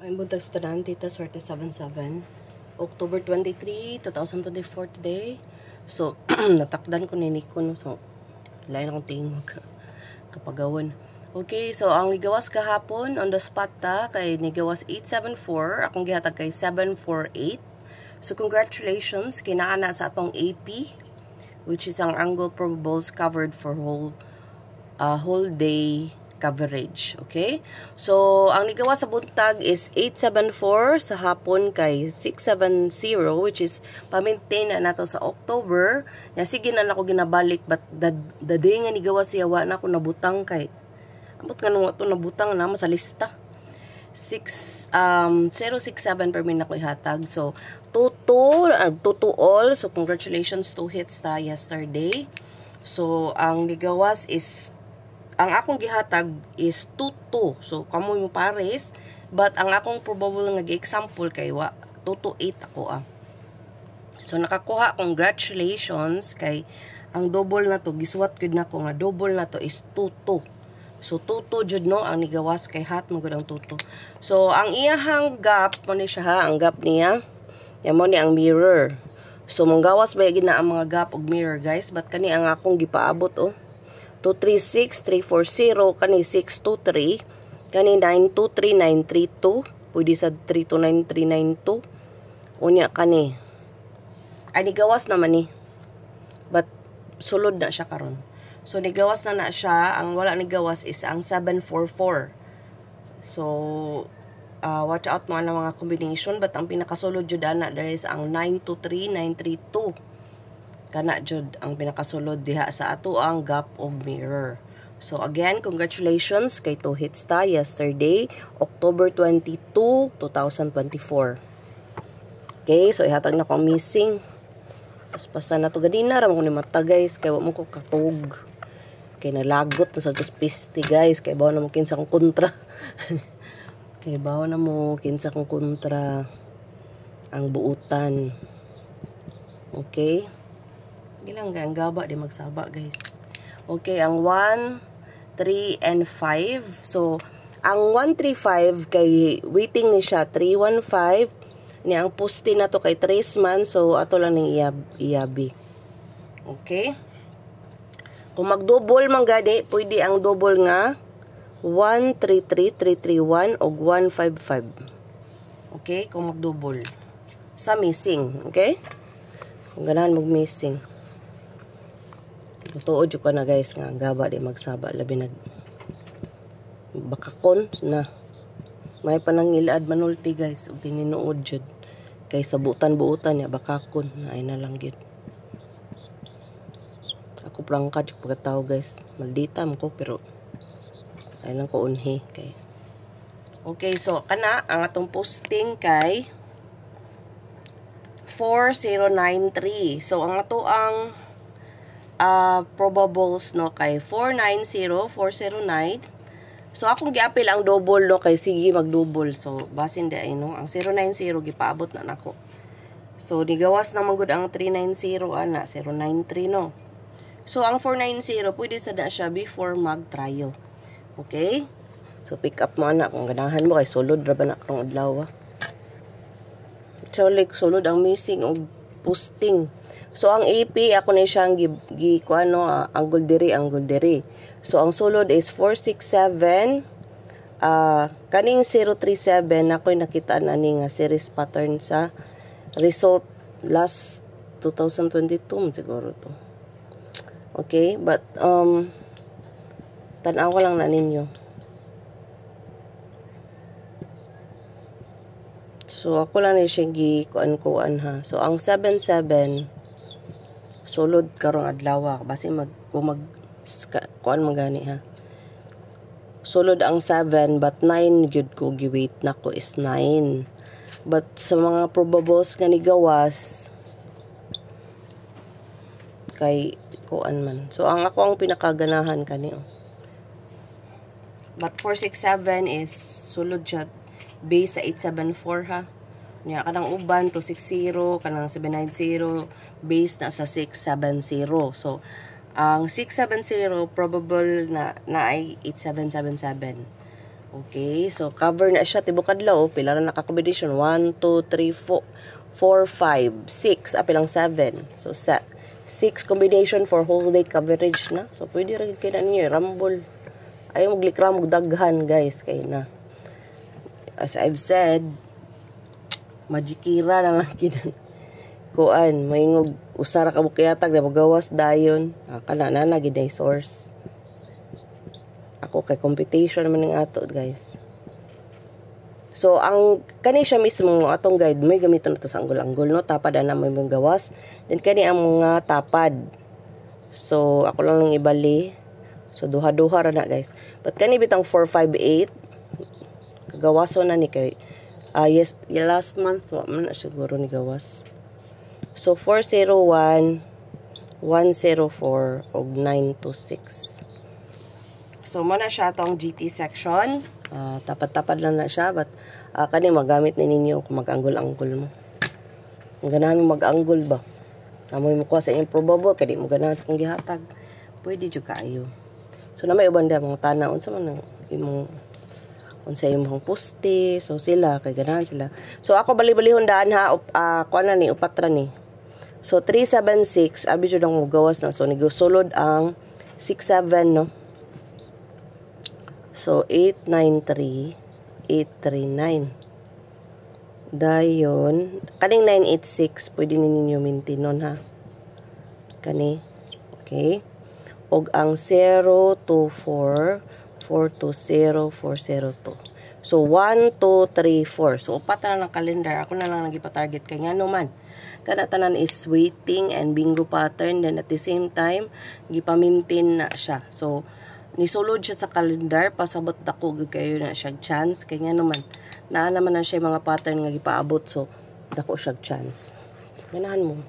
Ang buntag sa tanan, Tita Swerte 77. October 23, 2024 today. So, natakdan ko ni Nico, no? So, lain akong tingog kapagawan. Okay, so ang nigawas kahapon on the spot ta kay nigawas 874, akong gihatag kay 748. So, congratulations kinaana sa atong AP, which is ang angle probables covered for whole day coverage. Okay? So, ang nigawa sa buntag is 874, sa hapon kay 670, which is pa-maintain na nato sa October. Na sige na ako ginabalik, but the day nga nigawa siya, wa na ako nabutang kay ambot nga nung ito nabutang na sa lista. 067 per min ako ihatag. So, to all. So, congratulations, 2 hits ta yesterday. So, ang nigawas is ang akong gihatag is 2-2. So, kamo yung pares. But, ang akong probable nga example kay 2-8 ako . So, nakakuha. Congratulations kay ang double na to. Giswat ko na ko nga double na to is 2-2. So, 2-2 jud no. Ang nigawas kay hat magod ang 2-2. So, ang iyahang gap mo ni siya ha. Ang gap niya. Yan mo ni ang mirror. So, manggawas ba yung ang mga gap og mirror guys. But kani ang akong gipaabot 236, 340, kani 623, kani 923, 932, pwede sa 329, 392, unya kani, ay nigawas naman ni, but sulod na siya karon. So nigawas na siya, ang wala nigawas is ang 744. So, watch out mo ang mga combination, but ang pinakasulod jud ana there is ang 923, 932. Kana jud ang pinakasulod diha sa ato ang gap og mirror. So again, congratulations kay 2 hits ta yesterday, October 22, 2024. Okay, so ihatag na ko ang missing. Paspasa na to gadina ra mo ni mata guys, kay wa mo ko katug. Kay nalagot na sa piste guys, kay bawo na mo kinsa kong kontra. Kay bawo na mo kinsa kong kontra ang buutan. Okay? Gilang ang gaba di magsaba guys. Okay, ang 1, 3, and 5. So, ang 135 kay waiting ni siya 315. Ni ang poste na to kay 3 man. So, ato lang ng iyabi. Okay? Kung mag-double man gadi, pwede ang double nga 133, 331 o 155. Okay? Kung mag-double. Sa missing. Okay? Kung ganahan mag-missing. Tuod ko na guys nga gaba di magsaba labi nag bakakon na may panangilad manulti guys ug tininuod jud kay sabutan buutan ya bakakon na ay na lang gyud ako prangka jud pagkatao guys maldita mo ko pero ay lang ko unhi kay okay. So kana ang atong posting kay 4093. So ang ato ang probables no kay 490, 409. So akong giapil ang double no kay sige mag-double. So basin di ay no ang 090 gipaabot na nako. So nigawas na magud ang 390 ana 093 no. So ang 490 pwede sa da siya before mag-tryo. Okay? So pick up mo ana kung ganahan mo kay sulod ra ba na karong adlaw. So like sulod ang missing og posting. So, ang AP, ako na siyang angle diri. So, ang sulod is 467. Kaning 037, ako'y nakita na ni nga series pattern sa result last 2022 siguro to. Okay, but, tanaw ko lang na ninyo. So, ako lang na siyang kuan ha. So, ang 77, sulod karong adlaw basi kuan magani ha. Sulod ang 7 but 9 gyud ko giwait nako is 9. But sa mga probables nga nigawas kay kuan man. So ang ako ang pinakaganahan kani But 467 is sulod siya base sa 874 ha. Nya kanang uban 260, kanang 790 base na sa 670. So ang 670 probable na ay 8777. Okay, so cover na siya tibok adlaw. Pila ra naka-combination? 1 2 3 4 5 6 apilang 7. So 6 combination for whole day coverage na. So pwede ra gid kay na ninyo rumble. Ayaw maglikram og daghan guys kay na. As I've said, magikira na lang kinan. Kuan, maingog usara ka bukayatag na magawas dayon. Kana na gid ay source. Ako kay computation naman ng ato guys. So ang kani siya mismo atong guide may gamiton nato sa anggol-anggol no, tapad ana may gawas. Then kani ang mga tapad. So ako lang nang ibali. So duha-duha ra na guys. But kani bitang 458 kagawaso na ni kay yes, last month wa man na siguro ni gawas. So 401 104 og 926. So muna siya atong GT section. Tapad-tapad lang na siya but kani magamit ni ninyo kung mag-anggol-anggol mo. Ang ganahan mo mag-anggol ba? Amoy mo kuha sa improbable kay di mo ganahan sa kong gihatag. Pwede jud kaayo. So na may uban da mga tana unsa man ang imong unsa imong poste, so sila kay ganahan sila. So ako bali-balihon daan ha kuan na ni upat ra ni. So 376 abi jud ang mugawas na so nigusulod ang 67 no. So 893 839. Dayon kaning 986 pwede ninyo mintinon ha. Kani. Okay. Og ang 024 420 402. So 1 2 3 4. So upat na lang kalendar. Ako na lang nagipa-target kay ngano man. Kana tanan is waiting and bingo pattern, then at the same time gipamintin na siya. So nisulod siya sa kalendar pasabot dako gyud kayo na siya chance kay ngano man. Naa naman na siya mga pattern nga gipaabot so dako siya chance. Ganahan mo.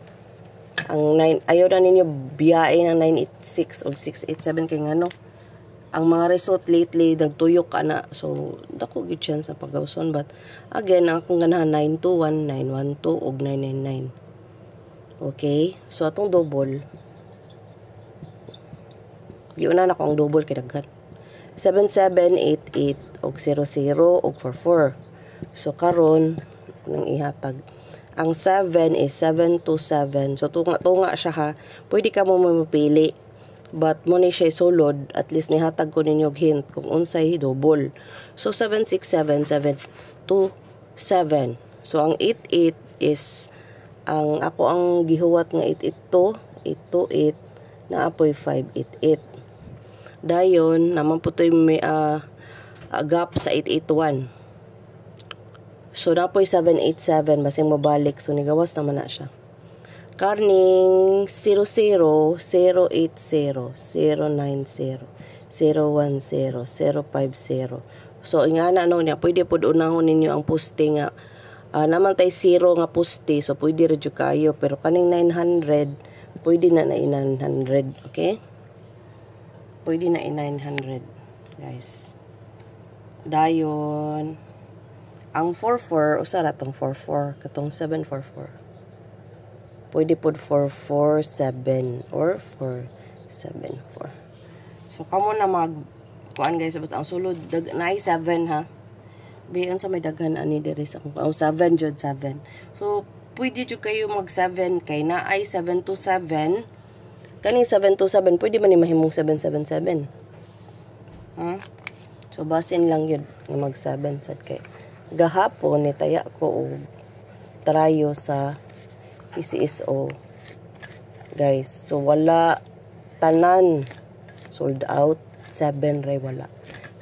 Ang 9 ayaw na ninyo biyae ng 986 o 687 kay ngano. Ang mga result lately nagtuyok ka na so dako gid chance sa paggawson but again ang akong ganahan 921 912 og 999. Okay, so atong double giuna na ko ang double kay daghan 7788 og 00 og 44. So karon nang ihatag ang 7 is 727. So tunga siya ha. Pwede ka mo mapili. But mo ni siya sulod, at least nihatag ko ninyo hint kung unsay double. So 767 727. So ang 88 is ang ako ang gihuwat nga 882 828 na apoy 588. Dayon naman putoy may gap sa 881. So napoy 787 basing mabalik so nigawas naman na siya. Karning 00 080 090 010 050. So ingana no niya pwede pud unahon ninyo ang poste nga naman tay 0 nga poste so pwede ra jud kayo pero kaning 900 pwede na 900, okay? Pwede na 900 guys. Dayon ang 44 usara tong 44 katong 744. Pwede pod 447 or 474. So kamo na mag kuan guys but ang sulod na 7 ha. Biyon sa may daghan ani diri sa kung 7 jud 7. So pwede jud kayo mag 7 kay na ay 727. Kaning 727 pwede man ni mahimong 777. Ha? So basin lang yun nga mag 7 sad kay gahapon ni taya ko og trayo sa PCSO guys. So wala tanan sold out 7 ray wala.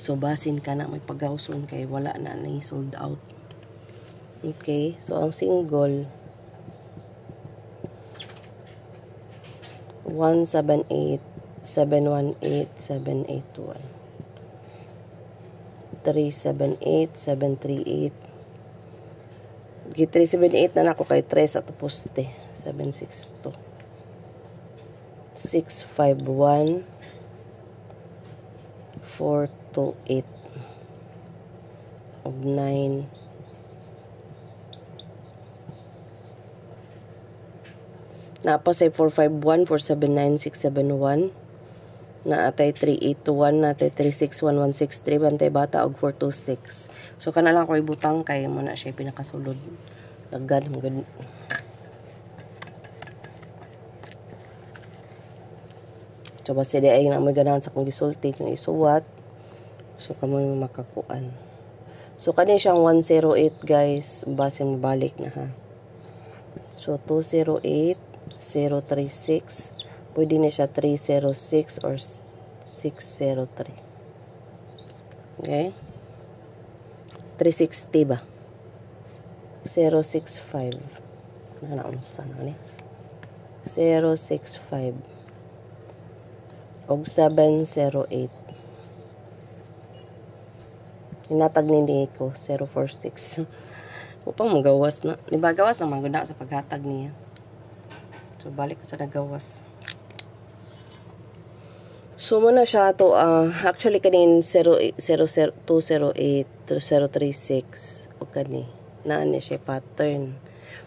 So basin ka na may pagawson kay wala na ni sold out. Okay, so ang single 178 718 781 378 738 378 na nako kay 3 sa poste 762 651 428 og 9 napa say 451 479 671 na atay 3821 na atay 361163 bantay bata og 426. So kana lang ko ibutang kay mo na siya pinakasulod. Daghan mo gud. So basta di ay na mo ganahan sa kung gisulti kung isuwat. So kamo makakuan. So kani siyang 108 guys, base mo balik na ha. So 208 036 pwede na siya 306 or 603. Okay? 360 ba? 065. Nanaunsa na ni? 065. Og 708. Hinatag ni ko 046. Upang magawas na. Diba gawas na maganda sa paghatag niya. So balik sa nagawas. So muna siya to actually kanin 208 036 o kani naan siya pattern.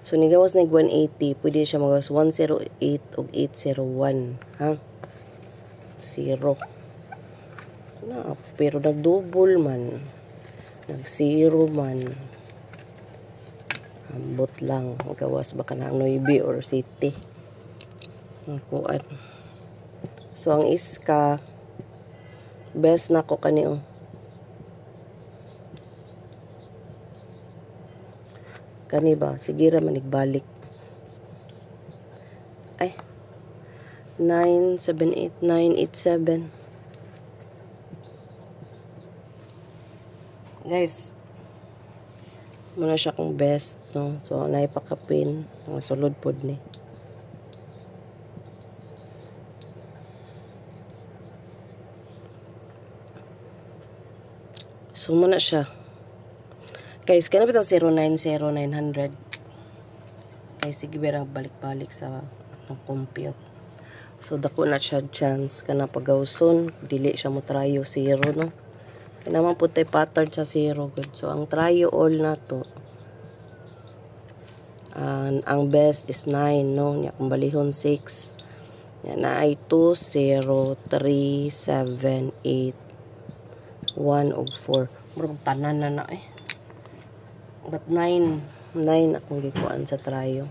So nigawas na 180 pwede siya magawas 108 ug 801 ha. 0 na pero nag-double man. Nag-0 man. Ambot lang gawas baka na 9 or city. Kuan. So, ang iska, best na ko kaniyo. Kani ba? Sige ra manigbalik. Ay. 9, 7, 8, 9, 8, 7. Guys, muna siya kong best, no? So, naipakapin. Ang sulod pod ni. So, muna siya. Guys, kaya na ba ito 090900? Guys, sige bera balik-balik sa compute. So, dako na siya chance. Kana pagawson, dili siya mo tryo 0, no? Kaya naman po tayo pattern sa 0. Good. So, ang tryo all na to. Ang best is 9, no? Nya kung balihon 6. Yan na ay 2, 0, 3, 7, 8, 1 og 4. Murag tanan na eh. But 9 akong gikuan sa tryo.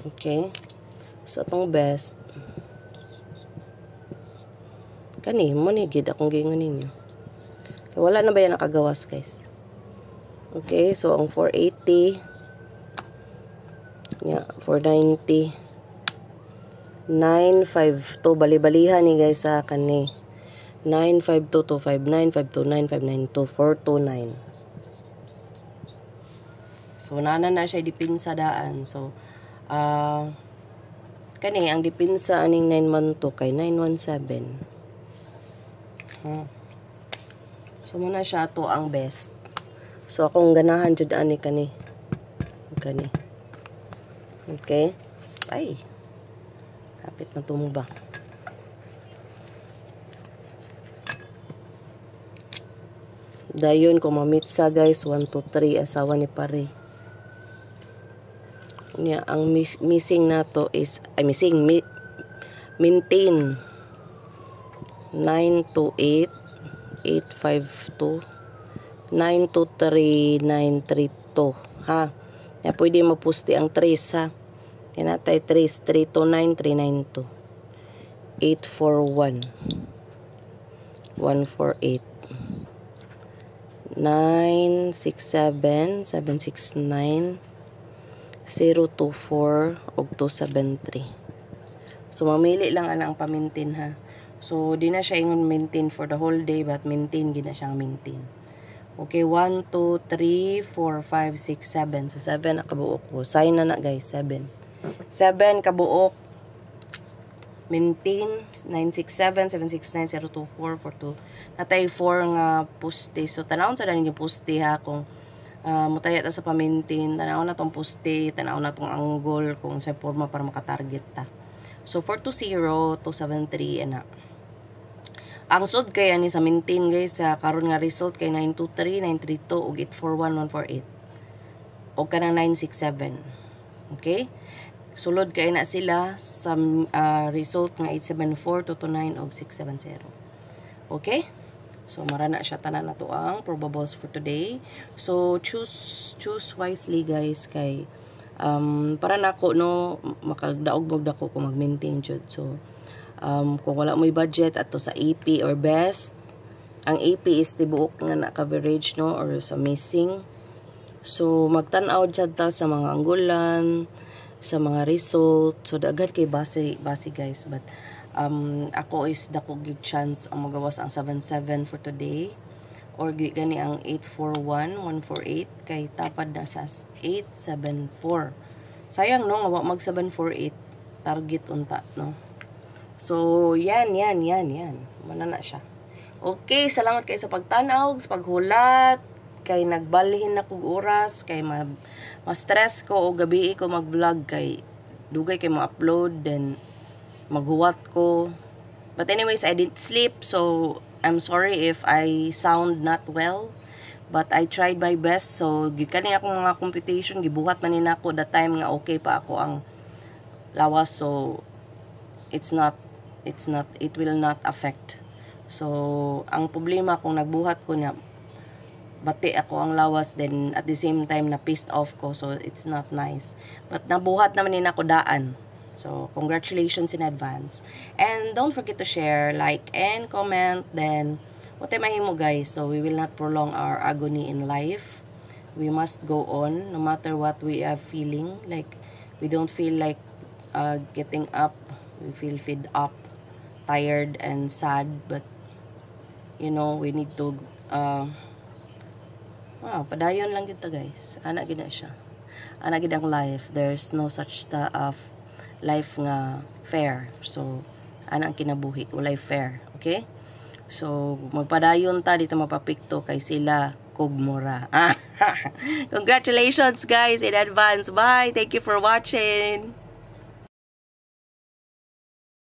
Okay. So atong best. Kani mo ni gid akong gingon ninyo. Kaya wala na ba yan nakagawas guys. Okay, so ang 480 nya 490 952 bali-balihan ni guys sa kani 95225 952 429. So nana na siya dipinsa daan. So kani ang dipinsa aning 912 kay 917. So muna siya to ang best. So akong ganahan jud ani kani. Okay? Ay. Kapit na tumba. Dayon ko mamitsa guys 1 2 3 asawa ni pare. Nya ang missing nato is maintain 928 852 923 932 ha. Ya pwede mapusti ang 3 ha. Kinatay 3 329 392 841 148 967 769 024 ug 273. So mamili lang ana ang pa-maintain ha. So di na siya ingon maintain for the whole day but maintain gid na siyang maintain. Okay, 1 2 3 4 5 6 7. So 7 na kabuok ko. Sign na guys, 7. 7 kabuok. Maintain 967 769 024 42. Natay 4 nga poste. So tanawon sa daning poste ha kung mutaya ta sa pa-maintain, tanaw na tong poste, tanaw na tong angle kung sa forma para maka-target ta. So 420 273 ana. Ang sud kay ani sa maintain guys sa karon nga result kay 923 932 ug 841 148. O kanang 967. Okay? sulod kay na sila sa result nga 874, 229 og 670. Okay? So mara na siya tanan nato ang probables for today. So choose wisely guys kay para nako no makagdaog mo dako kung mag-maintain jud. So kung wala mo'y budget ato sa AP or best, ang AP is tibuok nga na coverage no or sa missing. So magtan-aw jud ta sa mga anggulan, sa mga result. So daghan kay base guys, but ako is dako gig chance ang magawas ang 77 for today or gani ang 841 148 kay tapad na sa 874. Sayang no nga mag 748 target unta no. So yan mana na siya. Okay, salamat kayo sa pagtanaw, sa paghulat, kay nagbalhin na kong oras, kay ma-stress ko o gabi ko mag-vlog, kay dugay kay ma-upload, then maghuwat ko. But anyways, I didn't sleep, so I'm sorry if I sound not well. But I tried my best, so gikani akong mga computation, gibuhat man nina ako that time nga okay pa ako ang lawas, so it will not affect. So, ang problema kung nagbuhat ko na bati ako ang lawas, then at the same time na pissed off ko, so it's not nice. But nabuhat naman din ako daan. So, congratulations in advance. And don't forget to share, like, and comment. Then, what am I mo guys? So, we will not prolong our agony in life. We must go on, no matter what we are feeling. Like, we don't feel like getting up. We feel fed up, tired, and sad. But, you know, we need to padayon lang kita guys. Ana gid na siya. Ana gid ang life. There's no such life nga fair. So ana ang kinabuhi, walay fair. Okay? So magpadayon ta dito mapapikto kay sila kugmura. Congratulations guys in advance. Bye. Thank you for watching.